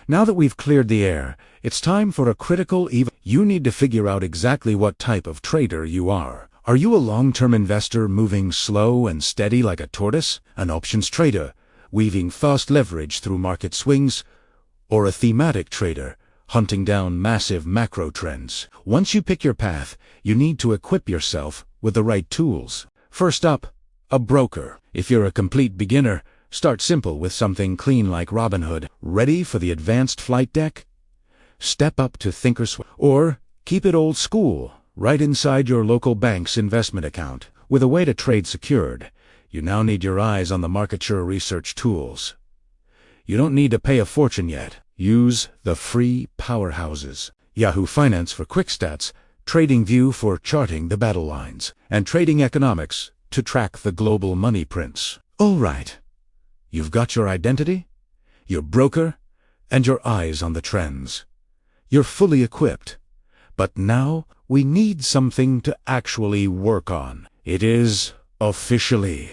Now that we've cleared the air, it's time for a critical You need to figure out exactly what type of trader you are. Are you a long-term investor moving slow and steady like a tortoise? An options trader, weaving fast leverage through market swings? Or a thematic trader, hunting down massive macro trends? Once you pick your path, you need to equip yourself with the right tools. First up, a broker. If you're a complete beginner, start simple with something clean like Robinhood. Ready for the advanced flight deck? Step up to Thinkorswim. Or keep it old school, right inside your local bank's investment account. With a way to trade secured, you now need your eyes on the market share research tools. You don't need to pay a fortune yet. Use the free powerhouses. Yahoo Finance for quick stats, TradingView for charting the battle lines, and Trading Economics to track the global money prints. All right. You've got your identity, your broker, and your eyes on the trends. You're fully equipped. But now we need something to actually work on. It is officially